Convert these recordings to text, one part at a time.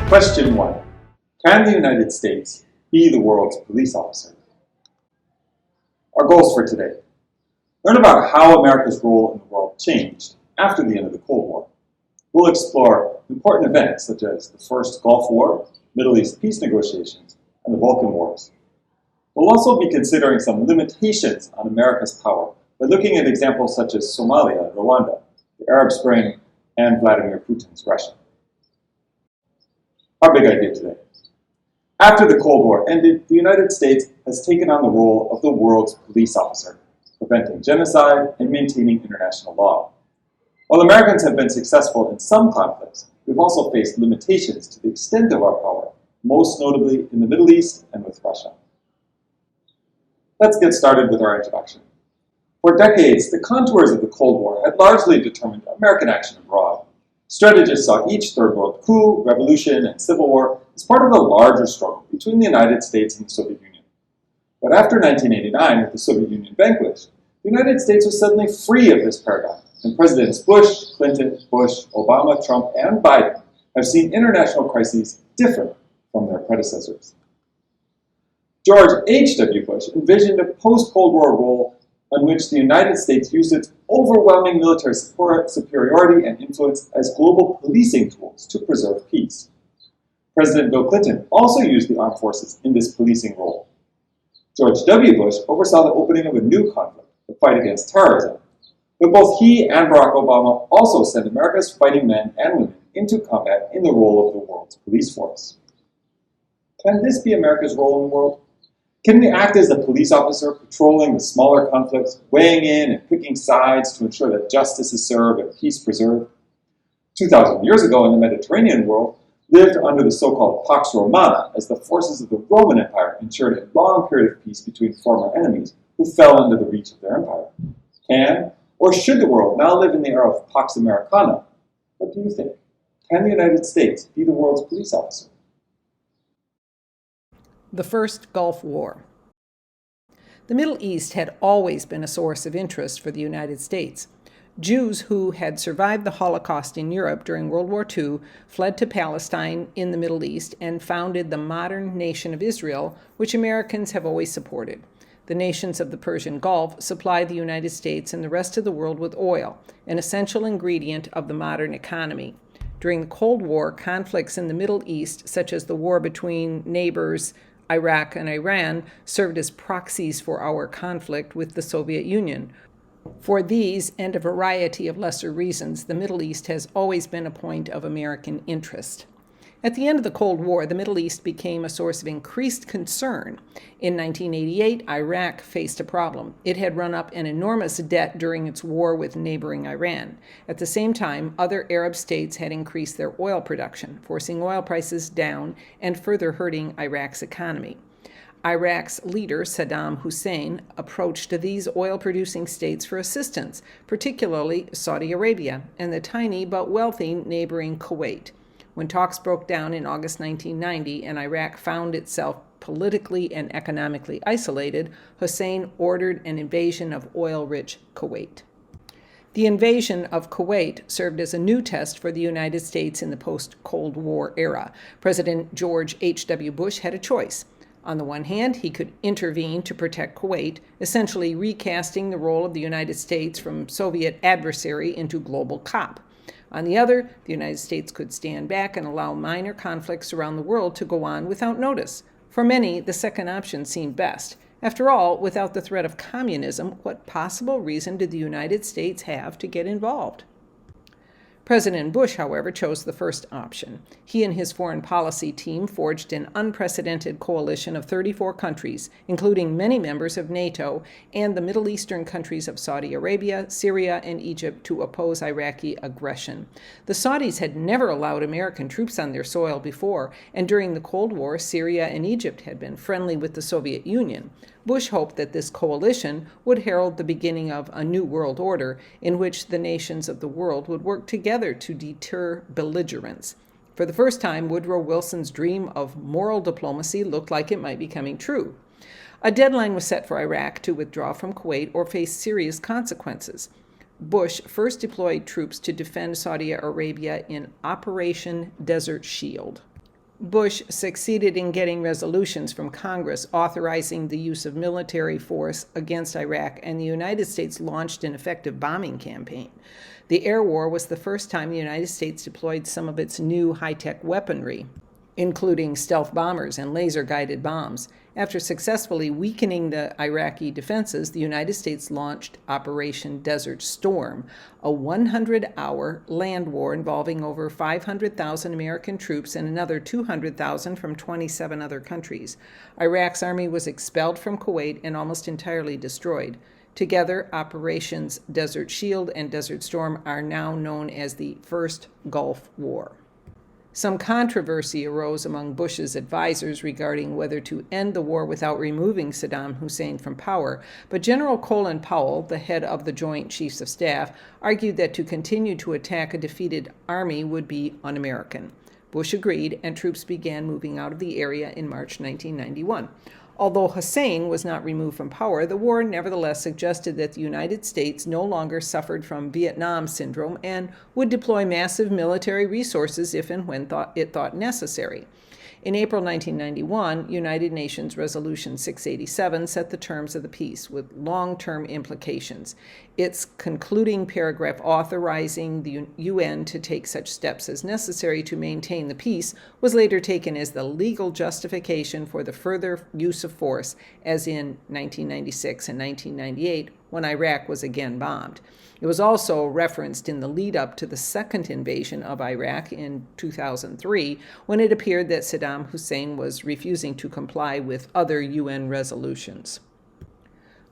Question 1. Can the United States be the world's police officer? Our goals for today. Learn about how America's role in the world changed after the end of the Cold War. We'll explore important events such as the First Gulf War, Middle East peace negotiations, and the Balkan Wars. We'll also be considering some limitations on America's power by looking at examples such as Somalia, Rwanda, the Arab Spring, and Vladimir Putin's Russia. Our big idea today. After the Cold War ended, the United States has taken on the role of the world's police officer, preventing genocide and maintaining international law. While Americans have been successful in some conflicts, we've also faced limitations to the extent of our power, most notably in the Middle East and with Russia. Let's get started with our introduction. For decades, the contours of the Cold War had largely determined American action abroad. Strategists saw each Third World coup, revolution, and civil war as part of a larger struggle between the United States and the Soviet Union. But after 1989, with the Soviet Union vanquished, the United States was suddenly free of this paradigm, and Presidents Bush, Clinton, Bush, Obama, Trump, and Biden have seen international crises different from their predecessors. George H.W. Bush envisioned a post-Cold War role in which the United States used its overwhelming military superiority and influence as global policing tools to preserve peace. President Bill Clinton also used the armed forces in this policing role. George W. Bush oversaw the opening of a new conflict, the fight against terrorism. But both he and Barack Obama also sent America's fighting men and women into combat in the role of the world's police force. Can this be America's role in the world? Can we act as a police officer, patrolling the smaller conflicts, weighing in and picking sides to ensure that justice is served and peace preserved? 2,000 years ago in the Mediterranean world lived under the so-called Pax Romana as the forces of the Roman Empire ensured a long period of peace between former enemies who fell under the reach of their empire. Can or should the world now live in the era of Pax Americana? What do you think? Can the United States be the world's police officer? The First Gulf War. The Middle East had always been a source of interest for the United States. Jews who had survived the Holocaust in Europe during World War II fled to Palestine in the Middle East and founded the modern nation of Israel, which Americans have always supported. The nations of the Persian Gulf supply the United States and the rest of the world with oil, an essential ingredient of the modern economy. During the Cold War, conflicts in the Middle East, such as the war between neighbors Iraq and Iran, served as proxies for our conflict with the Soviet Union. For these and a variety of lesser reasons, the Middle East has always been a point of American interest. At the end of the Cold War, the Middle East became a source of increased concern. In 1988, Iraq faced a problem. It had run up an enormous debt during its war with neighboring Iran. At the same time, other Arab states had increased their oil production, forcing oil prices down and further hurting Iraq's economy. Iraq's leader, Saddam Hussein, approached these oil-producing states for assistance, particularly Saudi Arabia and the tiny but wealthy neighboring Kuwait. When talks broke down in August 1990 and Iraq found itself politically and economically isolated, Hussein ordered an invasion of oil-rich Kuwait. The invasion of Kuwait served as a new test for the United States in the post-Cold War era. President George H.W. Bush had a choice. On the one hand, he could intervene to protect Kuwait, essentially recasting the role of the United States from Soviet adversary into global cop. On the other, the United States could stand back and allow minor conflicts around the world to go on without notice. For many, the second option seemed best. After all, without the threat of communism, what possible reason did the United States have to get involved? President Bush, however, chose the first option. He and his foreign policy team forged an unprecedented coalition of 34 countries, including many members of NATO and the Middle Eastern countries of Saudi Arabia, Syria, and Egypt, to oppose Iraqi aggression. The Saudis had never allowed American troops on their soil before, and during the Cold War, Syria and Egypt had been friendly with the Soviet Union. Bush hoped that this coalition would herald the beginning of a new world order in which the nations of the world would work together to deter belligerents. For the first time, Woodrow Wilson's dream of moral diplomacy looked like it might be coming true. A deadline was set for Iraq to withdraw from Kuwait or face serious consequences. Bush first deployed troops to defend Saudi Arabia in Operation Desert Shield. Bush succeeded in getting resolutions from Congress authorizing the use of military force against Iraq, and the United States launched an effective bombing campaign. The air war was the first time the United States deployed some of its new high-tech weaponry, including stealth bombers and laser-guided bombs. After successfully weakening the Iraqi defenses, the United States launched Operation Desert Storm, a 100-hour land war involving over 500,000 American troops and another 200,000 from 27 other countries. Iraq's army was expelled from Kuwait and almost entirely destroyed. Together, Operations Desert Shield and Desert Storm are now known as the First Gulf War. Some controversy arose among Bush's advisors regarding whether to end the war without removing Saddam Hussein from power, but General Colin Powell, the head of the Joint Chiefs of Staff, argued that to continue to attack a defeated army would be un-American. Bush agreed, and troops began moving out of the area in March 1991. Although Hussein was not removed from power, the war nevertheless suggested that the United States no longer suffered from Vietnam syndrome and would deploy massive military resources if and when it thought necessary. In April 1991, United Nations Resolution 687 set the terms of the peace with long-term implications. Its concluding paragraph authorizing the UN to take such steps as necessary to maintain the peace was later taken as the legal justification for the further use of force, as in 1996 and 1998, when Iraq was again bombed. It was also referenced in the lead-up to the second invasion of Iraq in 2003, when it appeared that Saddam Hussein was refusing to comply with other UN resolutions.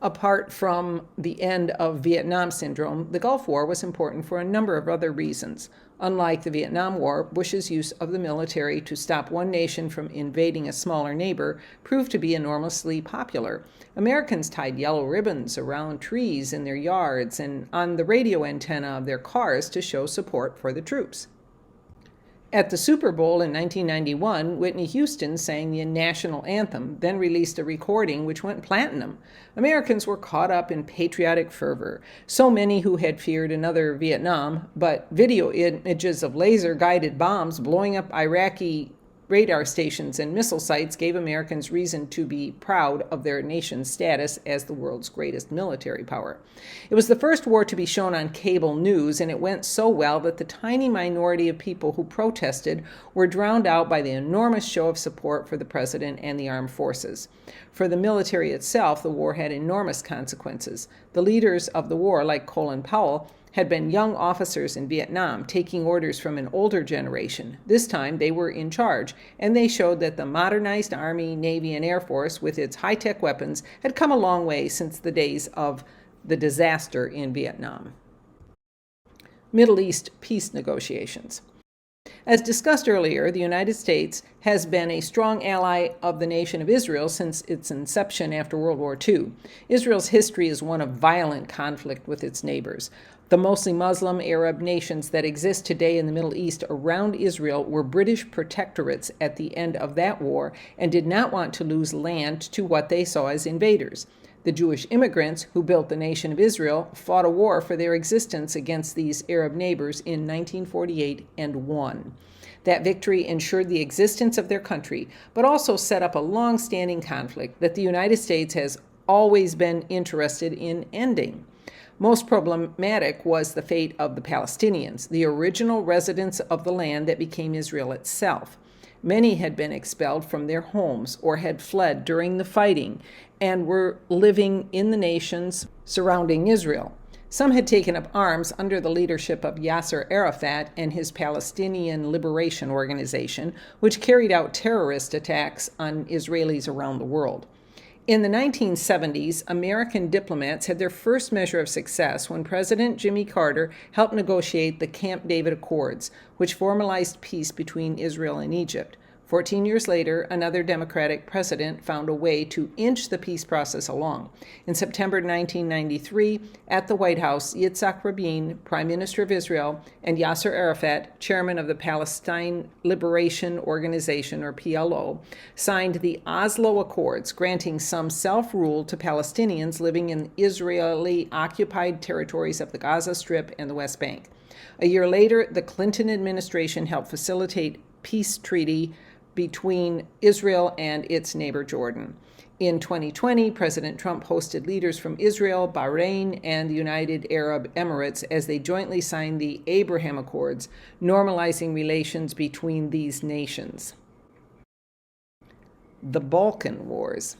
Apart from the end of Vietnam syndrome, the Gulf War was important for a number of other reasons. Unlike the Vietnam War, Bush's use of the military to stop one nation from invading a smaller neighbor proved to be enormously popular. Americans tied yellow ribbons around trees in their yards and on the radio antenna of their cars to show support for the troops. At the Super Bowl in 1991, Whitney Houston sang the national anthem, then released a recording which went platinum. Americans were caught up in patriotic fervor, so many who had feared another Vietnam, but video images of laser-guided bombs blowing up Iraqi radar stations and missile sites gave Americans reason to be proud of their nation's status as the world's greatest military power. It was the first war to be shown on cable news, and it went so well that the tiny minority of people who protested were drowned out by the enormous show of support for the president and the armed forces. For the military itself, the war had enormous consequences. The leaders of the war, like Colin Powell, had been young officers in Vietnam taking orders from an older generation. This time they were in charge, and they showed that the modernized Army, Navy, and Air Force with its high-tech weapons had come a long way since the days of the disaster in Vietnam. Middle East peace negotiations. As discussed earlier, the United States has been a strong ally of the nation of Israel since its inception after World War II. Israel's history is one of violent conflict with its neighbors. The mostly Muslim Arab nations that exist today in the Middle East around Israel were British protectorates at the end of that war and did not want to lose land to what they saw as invaders. The Jewish immigrants who built the nation of Israel fought a war for their existence against these Arab neighbors in 1948 and won. That victory ensured the existence of their country, but also set up a long-standing conflict that the United States has always been interested in ending. Most problematic was the fate of the Palestinians, the original residents of the land that became Israel itself. Many had been expelled from their homes or had fled during the fighting and were living in the nations surrounding Israel. Some had taken up arms under the leadership of Yasser Arafat and his Palestinian Liberation Organization, which carried out terrorist attacks on Israelis around the world. In the 1970s, American diplomats had their first measure of success when President Jimmy Carter helped negotiate the Camp David Accords, which formalized peace between Israel and Egypt. 14 years later, another Democratic president found a way to inch the peace process along. In September 1993, at the White House, Yitzhak Rabin, Prime Minister of Israel, and Yasser Arafat, chairman of the Palestine Liberation Organization, or PLO, signed the Oslo Accords, granting some self-rule to Palestinians living in Israeli-occupied territories of the Gaza Strip and the West Bank. A year later, the Clinton administration helped facilitate peace treaty between Israel and its neighbor Jordan. In 2020, President Trump hosted leaders from Israel, Bahrain, and the United Arab Emirates as they jointly signed the Abraham Accords, normalizing relations between these nations. The Balkan Wars.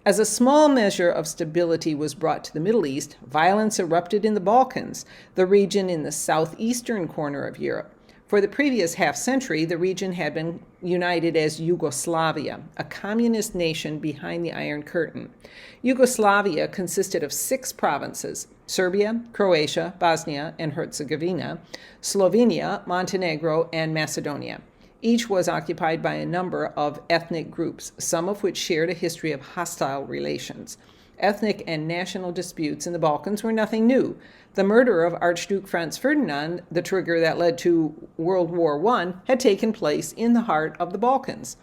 As a small measure of stability was brought to the Middle East, violence erupted in the Balkans, the region in the southeastern corner of Europe. For the previous half-century, the region had been united as Yugoslavia, a communist nation behind the Iron Curtain. Yugoslavia consisted of 6 provinces: Serbia, Croatia, Bosnia and Herzegovina, Slovenia, Montenegro, and Macedonia. Each was occupied by a number of ethnic groups, some of which shared a history of hostile relations. Ethnic and national disputes in the Balkans were nothing new. The murder of Archduke Franz Ferdinand, the trigger that led to World War I, had taken place in the heart of the Balkans.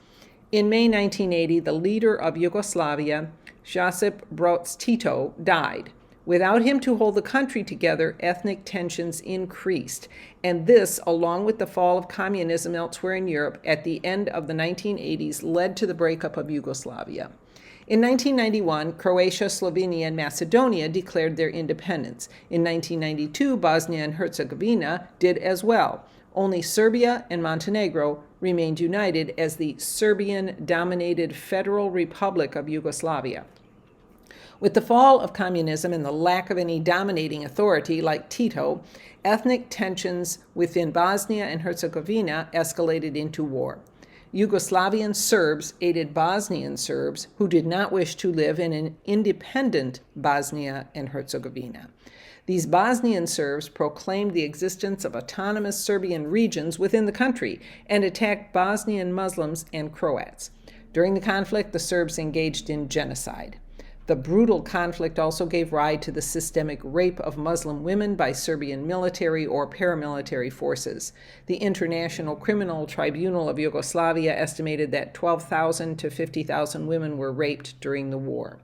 In May 1980, the leader of Yugoslavia, Josip Broz Tito, died. Without him to hold the country together, ethnic tensions increased, and this, along with the fall of communism elsewhere in Europe at the end of the 1980s, led to the breakup of Yugoslavia. In 1991, Croatia, Slovenia, and Macedonia declared their independence. In 1992, Bosnia and Herzegovina did as well. Only Serbia and Montenegro remained united as the Serbian-dominated Federal Republic of Yugoslavia. With the fall of communism and the lack of any dominating authority like Tito, ethnic tensions within Bosnia and Herzegovina escalated into war. Yugoslavian Serbs aided Bosnian Serbs who did not wish to live in an independent Bosnia and Herzegovina. These Bosnian Serbs proclaimed the existence of autonomous Serbian regions within the country and attacked Bosnian Muslims and Croats. During the conflict, the Serbs engaged in genocide. The brutal conflict also gave rise to the systemic rape of Muslim women by Serbian military or paramilitary forces. The International Criminal Tribunal of Yugoslavia estimated that 12,000 to 50,000 women were raped during the war.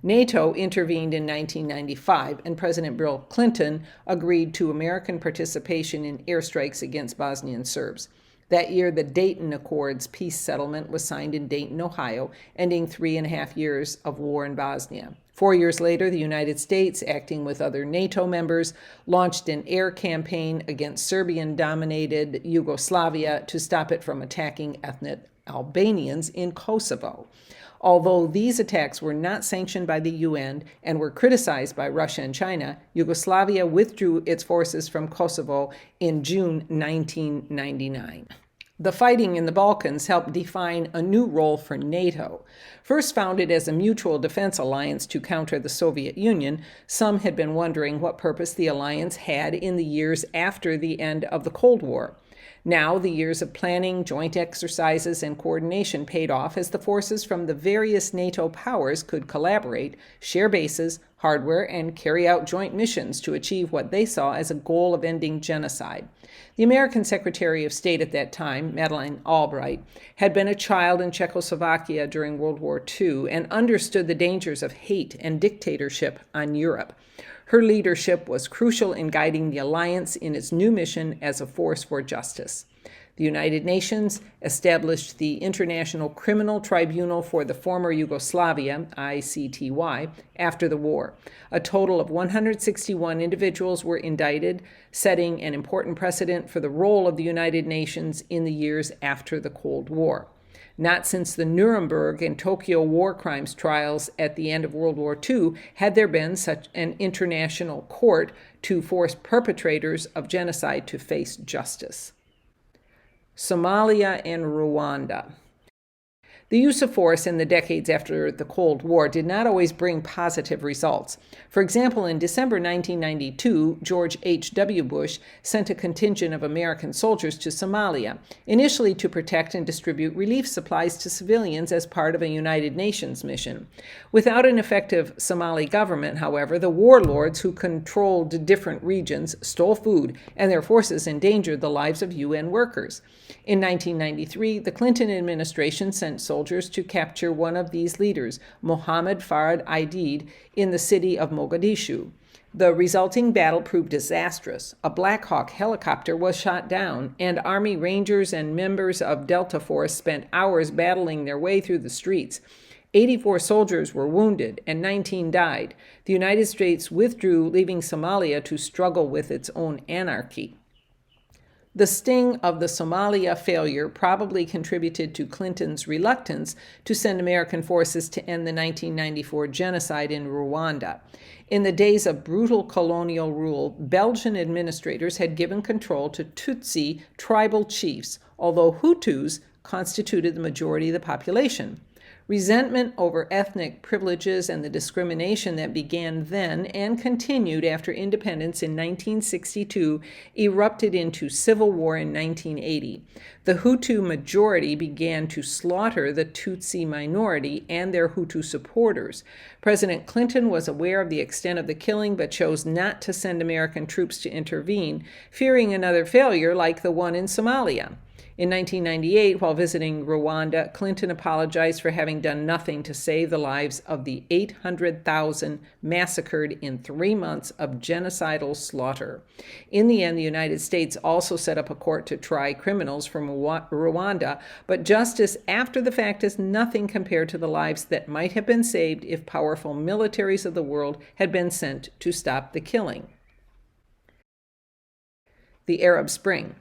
NATO intervened in 1995, and President Bill Clinton agreed to American participation in airstrikes against Bosnian Serbs. That year, the Dayton Accords peace settlement was signed in Dayton, Ohio, ending 3.5 years of war in Bosnia. 4 years later, the United States, acting with other NATO members, launched an air campaign against Serbian-dominated Yugoslavia to stop it from attacking ethnic Albanians in Kosovo. Although these attacks were not sanctioned by the UN and were criticized by Russia and China, Yugoslavia withdrew its forces from Kosovo in June 1999. The fighting in the Balkans helped define a new role for NATO. First founded as a mutual defense alliance to counter the Soviet Union, some had been wondering what purpose the alliance had in the years after the end of the Cold War. Now, the years of planning, joint exercises, and coordination paid off as the forces from the various NATO powers could collaborate, share bases, hardware, and carry out joint missions to achieve what they saw as a goal of ending genocide. The American Secretary of State at that time, Madeleine Albright, had been a child in Czechoslovakia during World War II and understood the dangers of hate and dictatorship on Europe. Her leadership was crucial in guiding the alliance in its new mission as a force for justice. The United Nations established the International Criminal Tribunal for the former Yugoslavia, ICTY, after the war. A total of 161 individuals were indicted, setting an important precedent for the role of the United Nations in the years after the Cold War. Not since the Nuremberg and Tokyo war crimes trials at the end of World War II had there been such an international court to force perpetrators of genocide to face justice. Somalia and Rwanda. The use of force in the decades after the Cold War did not always bring positive results. For example, in December 1992, George H.W. Bush sent a contingent of American soldiers to Somalia, initially to protect and distribute relief supplies to civilians as part of a United Nations mission. Without an effective Somali government, however, the warlords who controlled different regions stole food, and their forces endangered the lives of UN workers. In 1993, the Clinton administration sent soldiers soldiers to capture one of these leaders, Mohammed Farad Aidid, in the city of Mogadishu. The resulting battle proved disastrous. A Black Hawk helicopter was shot down, and Army Rangers and members of Delta Force spent hours battling their way through the streets. 84 soldiers were wounded and 19 died. The United States withdrew, leaving Somalia to struggle with its own anarchy. The sting of the Somalia failure probably contributed to Clinton's reluctance to send American forces to end the 1994 genocide in Rwanda. In the days of brutal colonial rule, Belgian administrators had given control to Tutsi tribal chiefs, although Hutus constituted the majority of the population. Resentment over ethnic privileges and the discrimination that began then and continued after independence in 1962 erupted into civil war in 1980. The Hutu majority began to slaughter the Tutsi minority and their Hutu supporters. President Clinton was aware of the extent of the killing but chose not to send American troops to intervene, fearing another failure like the one in Somalia. In 1998, while visiting Rwanda, Clinton apologized for having done nothing to save the lives of the 800,000 massacred in 3 months of genocidal slaughter. In the end, the United States also set up a court to try criminals from Rwanda, but justice after the fact is nothing compared to the lives that might have been saved if powerful militaries of the world had been sent to stop the killing. The Arab Spring.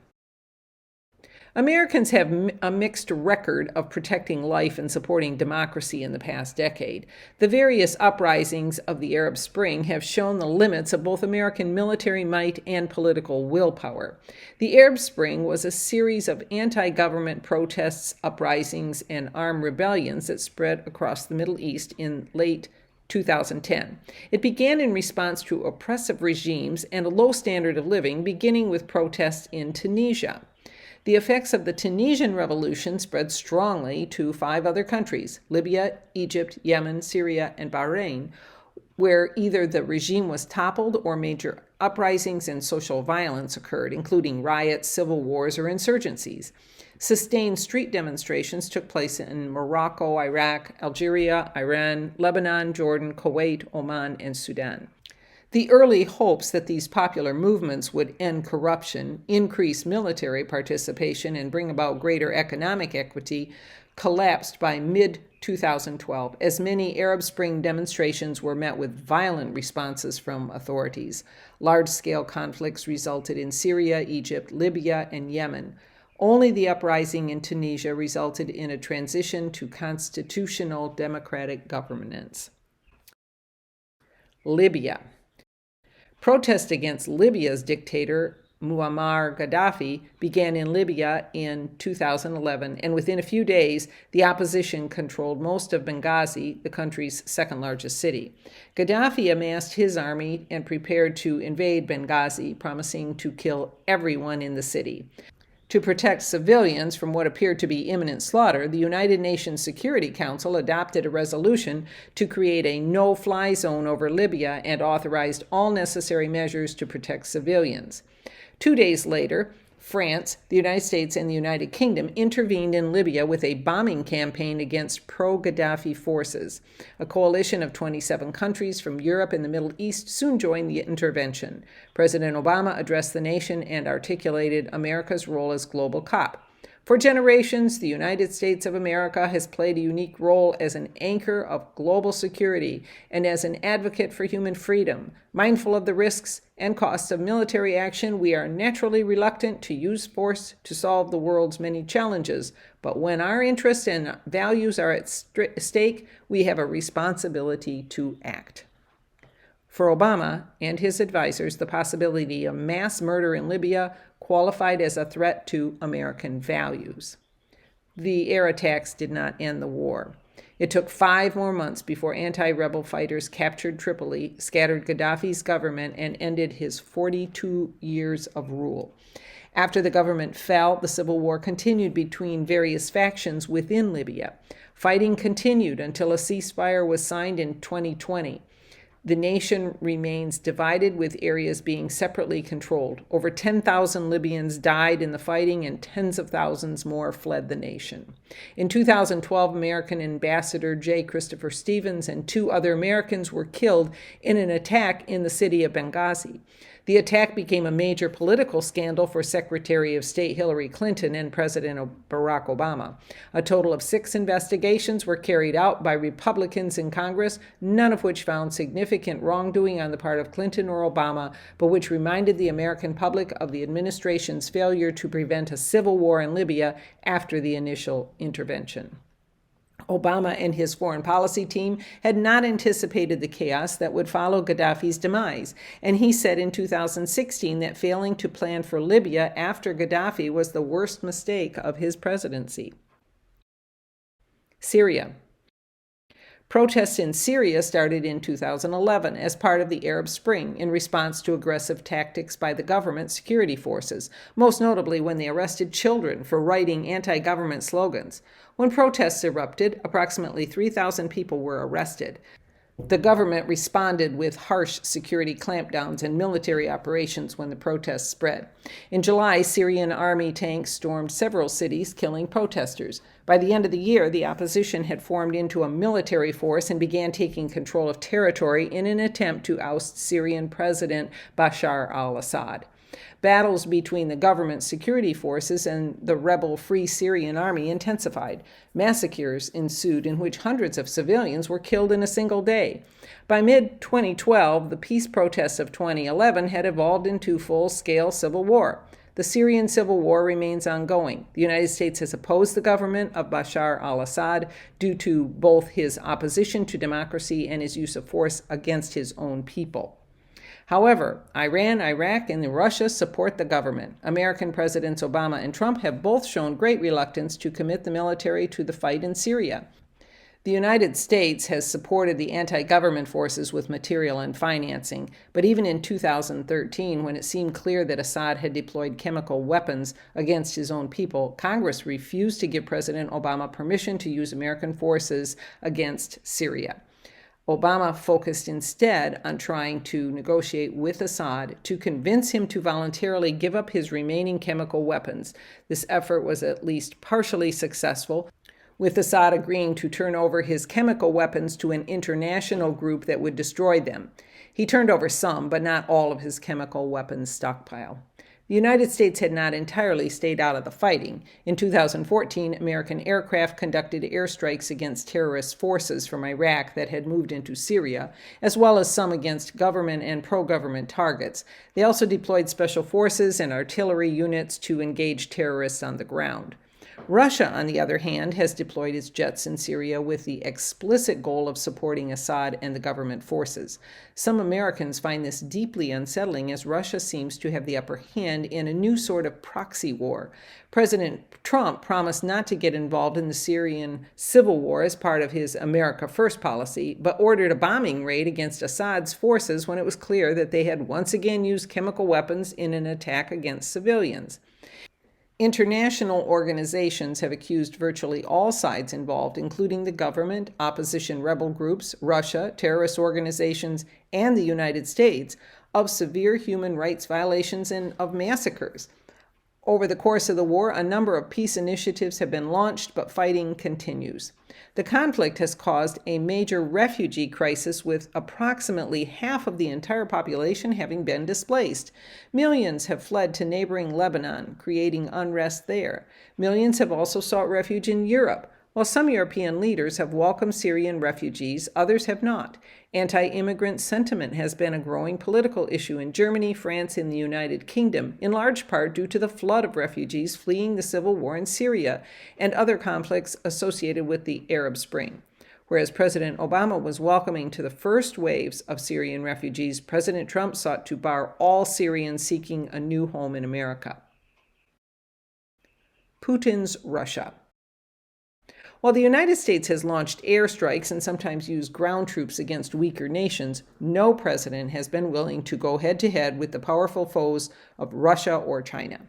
Americans have a mixed record of protecting life and supporting democracy in the past decade. The various uprisings of the Arab Spring have shown the limits of both American military might and political willpower. The Arab Spring was a series of anti-government protests, uprisings, and armed rebellions that spread across the Middle East in late 2010. It began in response to oppressive regimes and a low standard of living, beginning with protests in Tunisia. The effects of the Tunisian revolution spread strongly to 5 other countries, Libya, Egypt, Yemen, Syria, and Bahrain, where either the regime was toppled or major uprisings and social violence occurred, including riots, civil wars, or insurgencies. Sustained street demonstrations took place in Morocco, Iraq, Algeria, Iran, Lebanon, Jordan, Kuwait, Oman, and Sudan. The early hopes that these popular movements would end corruption, increase military participation, and bring about greater economic equity collapsed by mid-2012, as many Arab Spring demonstrations were met with violent responses from authorities. Large-scale conflicts resulted in Syria, Egypt, Libya, and Yemen. Only the uprising in Tunisia resulted in a transition to constitutional democratic governance. Libya. Protests against Libya's dictator, Muammar Gaddafi, began in Libya in 2011, and within a few days, the opposition controlled most of Benghazi, the country's second-largest city. Gaddafi amassed his army and prepared to invade Benghazi, promising to kill everyone in the city. To protect civilians from what appeared to be imminent slaughter, the United Nations Security Council adopted a resolution to create a no-fly zone over Libya and authorized all necessary measures to protect civilians. 2 days later, France, the United States, and the United Kingdom intervened in Libya with a bombing campaign against pro-Gaddafi forces. A coalition of 27 countries from Europe and the Middle East soon joined the intervention. President Obama addressed the nation and articulated America's role as global cop. For generations, the United States of America has played a unique role as an anchor of global security and as an advocate for human freedom. Mindful of the risks and costs of military action, we are naturally reluctant to use force to solve the world's many challenges. But when our interests and values are at stake, we have a responsibility to act. For Obama and his advisors, the possibility of mass murder in Libya qualified as a threat to American values. The air attacks did not end the war. It took 5 more months before anti-rebel fighters captured Tripoli, scattered Gaddafi's government, and ended his 42 years of rule. After the government fell, the civil war continued between various factions within Libya. Fighting continued until a ceasefire was signed in 2020. The nation remains divided, with areas being separately controlled. Over 10,000 Libyans died in the fighting, and tens of thousands more fled the nation. In 2012, American Ambassador J. Christopher Stevens and 2 other Americans were killed in an attack in the city of Benghazi. The attack became a major political scandal for Secretary of State Hillary Clinton and President Barack Obama. A total of 6 investigations were carried out by Republicans in Congress, none of which found significant wrongdoing on the part of Clinton or Obama, but which reminded the American public of the administration's failure to prevent a civil war in Libya after the initial intervention. Obama and his foreign policy team had not anticipated the chaos that would follow Gaddafi's demise, and he said in 2016 that failing to plan for Libya after Gaddafi was the worst mistake of his presidency. Syria. Protests in Syria started in 2011 as part of the Arab Spring in response to aggressive tactics by the government security forces, most notably when they arrested children for writing anti-government slogans. When protests erupted, approximately 3,000 people were arrested. The government responded with harsh security clampdowns and military operations when the protests spread. In July, Syrian army tanks stormed several cities, killing protesters. By the end of the year, the opposition had formed into a military force and began taking control of territory in an attempt to oust Syrian President Bashar al-Assad. Battles between the government security forces and the rebel Free Syrian Army intensified. Massacres ensued in which hundreds of civilians were killed in a single day. By mid-2012, the peace protests of 2011 had evolved into full-scale civil war. The Syrian civil war remains ongoing. The United States has opposed the government of Bashar al-Assad due to both his opposition to democracy and his use of force against his own people. However, Iran, Iraq, and Russia support the government. American Presidents Obama and Trump have both shown great reluctance to commit the military to the fight in Syria. The United States has supported the anti-government forces with material and financing, but even in 2013, when it seemed clear that Assad had deployed chemical weapons against his own people, Congress refused to give President Obama permission to use American forces against Syria. Obama focused instead on trying to negotiate with Assad to convince him to voluntarily give up his remaining chemical weapons. This effort was at least partially successful, with Assad agreeing to turn over his chemical weapons to an international group that would destroy them. He turned over some, but not all of his chemical weapons stockpile. The United States had not entirely stayed out of the fighting. In 2014, American aircraft conducted airstrikes against terrorist forces from Iraq that had moved into Syria, as well as some against government and pro-government targets. They also deployed special forces and artillery units to engage terrorists on the ground. Russia, on the other hand, has deployed its jets in Syria with the explicit goal of supporting Assad and the government forces. Some Americans find this deeply unsettling, as Russia seems to have the upper hand in a new sort of proxy war. President Trump promised not to get involved in the Syrian civil war as part of his America First policy, but ordered a bombing raid against Assad's forces when it was clear that they had once again used chemical weapons in an attack against civilians. International organizations have accused virtually all sides involved, including the government, opposition rebel groups, Russia, terrorist organizations, and the United States, of severe human rights violations and of massacres. Over the course of the war, a number of peace initiatives have been launched, but fighting continues. The conflict has caused a major refugee crisis, with approximately half of the entire population having been displaced. Millions have fled to neighboring Lebanon, creating unrest there. Millions have also sought refuge in Europe. While some European leaders have welcomed Syrian refugees, others have not. Anti-immigrant sentiment has been a growing political issue in Germany, France, and the United Kingdom, in large part due to the flood of refugees fleeing the civil war in Syria and other conflicts associated with the Arab Spring. Whereas President Obama was welcoming to the first waves of Syrian refugees, President Trump sought to bar all Syrians seeking a new home in America. Putin's Russia. While the United States has launched airstrikes and sometimes used ground troops against weaker nations, no president has been willing to go head-to-head with the powerful foes of Russia or China.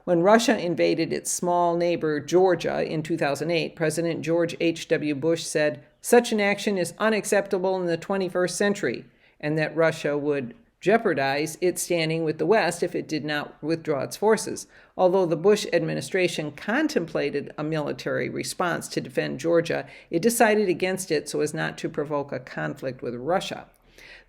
When Russia invaded its small neighbor Georgia in 2008, President George H.W. Bush said, "Such an action is unacceptable in the 21st century." and that Russia would jeopardize its standing with the West if it did not withdraw its forces. Although the Bush administration contemplated a military response to defend Georgia, it decided against it so as not to provoke a conflict with Russia.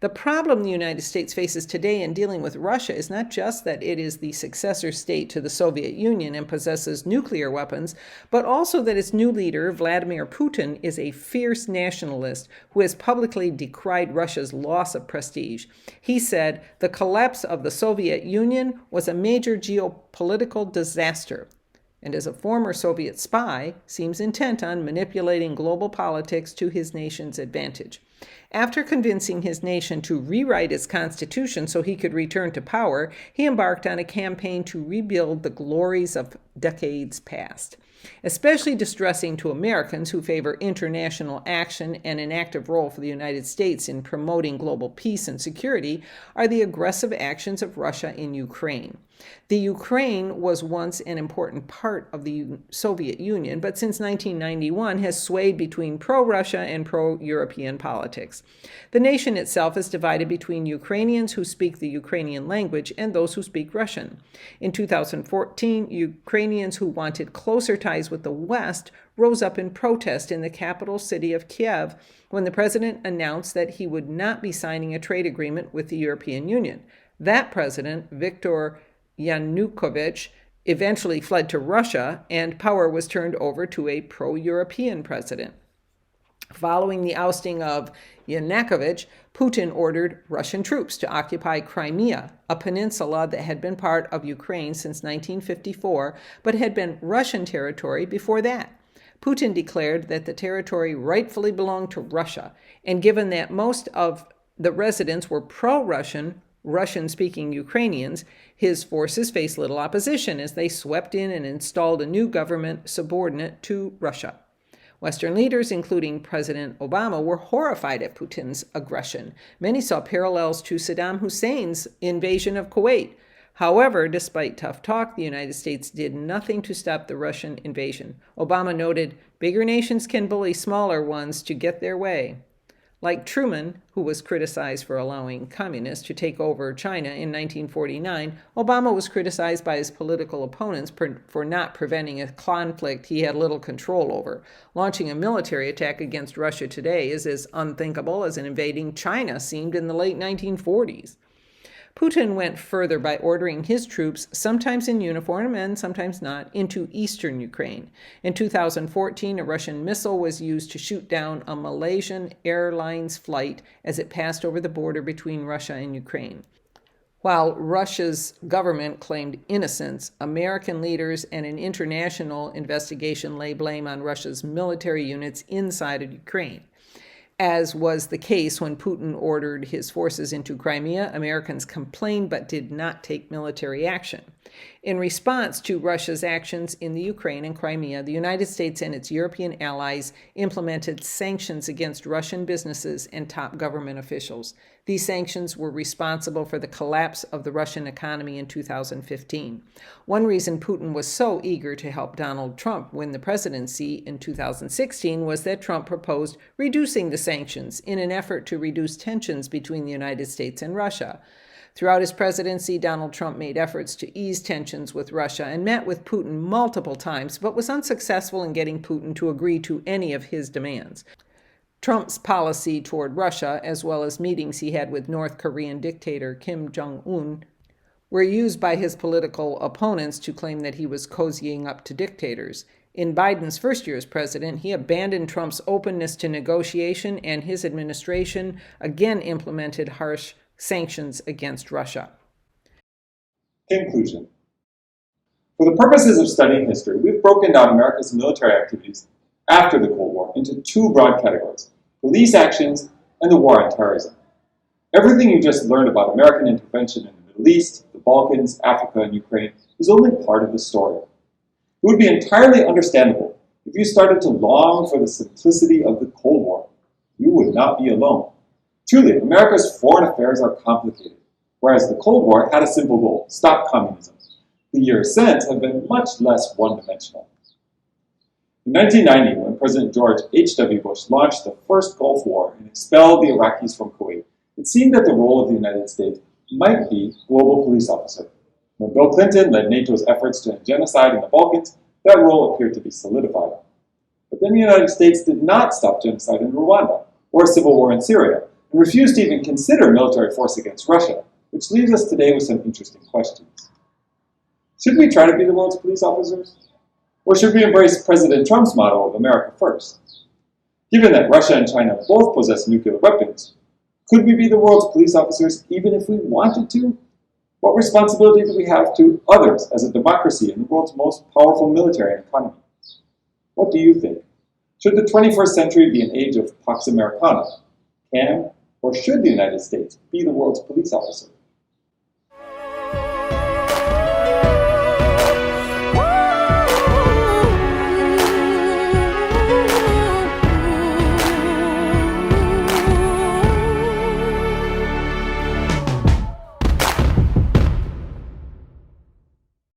The problem the United States faces today in dealing with Russia is not just that it is the successor state to the Soviet Union and possesses nuclear weapons, but also that its new leader, Vladimir Putin, is a fierce nationalist who has publicly decried Russia's loss of prestige. He said, "The collapse of the Soviet Union was a major geopolitical disaster," and as a former Soviet spy, seems intent on manipulating global politics to his nation's advantage. After convincing his nation to rewrite its constitution so he could return to power, he embarked on a campaign to rebuild the glories of decades past. Especially distressing to Americans who favor international action and an active role for the United States in promoting global peace and security are the aggressive actions of Russia in Ukraine. The Ukraine was once an important part of the Soviet Union, but since 1991 has swayed between pro-Russia and pro-European politics. The nation itself is divided between Ukrainians who speak the Ukrainian language and those who speak Russian. In 2014, Ukrainians who wanted closer ties with the West rose up in protest in the capital city of Kiev when the president announced that he would not be signing a trade agreement with the European Union. That president, Viktor Yanukovych, eventually fled to Russia, and power was turned over to a pro-European president. Following the ousting of Yanukovych, Putin ordered Russian troops to occupy Crimea, a peninsula that had been part of Ukraine since 1954, but had been Russian territory before that. Putin declared that the territory rightfully belonged to Russia, and given that most of the residents were pro-Russian, Russian-speaking Ukrainians, his forces faced little opposition as they swept in and installed a new government subordinate to Russia. Western leaders, including President Obama, were horrified at Putin's aggression. Many saw parallels to Saddam Hussein's invasion of Kuwait. However, despite tough talk, the United States did nothing to stop the Russian invasion. Obama noted, "Bigger nations can bully smaller ones to get their way." Like Truman, who was criticized for allowing communists to take over China in 1949, Obama was criticized by his political opponents for not preventing a conflict he had little control over. Launching a military attack against Russia today is as unthinkable as invading China seemed in the late 1940s. Putin went further by ordering his troops, sometimes in uniform and sometimes not, into eastern Ukraine. In 2014, a Russian missile was used to shoot down a Malaysian Airlines flight as it passed over the border between Russia and Ukraine. While Russia's government claimed innocence, American leaders and an international investigation lay blame on Russia's military units inside of Ukraine. As was the case when Putin ordered his forces into Crimea, Americans complained but did not take military action. In response to Russia's actions in the Ukraine and Crimea, the United States and its European allies implemented sanctions against Russian businesses and top government officials. These sanctions were responsible for the collapse of the Russian economy in 2015. One reason Putin was so eager to help Donald Trump win the presidency in 2016 was that Trump proposed reducing the sanctions in an effort to reduce tensions between the United States and Russia. Throughout his presidency, Donald Trump made efforts to ease tensions with Russia and met with Putin multiple times, but was unsuccessful in getting Putin to agree to any of his demands. Trump's policy toward Russia, as well as meetings he had with North Korean dictator Kim Jong-un, were used by his political opponents to claim that he was cozying up to dictators. In Biden's first year as president, he abandoned Trump's openness to negotiation, and his administration again implemented harsh sanctions against Russia. Conclusion. For the purposes of studying history, we've broken down America's military activities after the Cold War into two broad categories: police actions and the war on terrorism. Everything you just learned about American intervention in the Middle East, the Balkans, Africa, and Ukraine is only part of the story. It would be entirely understandable if you started to long for the simplicity of the Cold War. You would not be alone. Truly, America's foreign affairs are complicated, whereas the Cold War had a simple goal: stop communism. The years since have been much less one-dimensional. In 1990, when President George H.W. Bush launched the first Gulf War and expelled the Iraqis from Kuwait, it seemed that the role of the United States might be global police officer. When Bill Clinton led NATO's efforts to end genocide in the Balkans, that role appeared to be solidified. But then the United States did not stop genocide in Rwanda or a civil war in Syria, and refused to even consider military force against Russia, which leaves us today with some interesting questions. Should we try to be the world's police officers? Or should we embrace President Trump's motto of America first? Given that Russia and China both possess nuclear weapons, could we be the world's police officers even if we wanted to? What responsibility do we have to others as a democracy in the world's most powerful military and economy? What do you think? Should the 21st century be an age of Pax Americana? Can or should the United States be the world's police officer?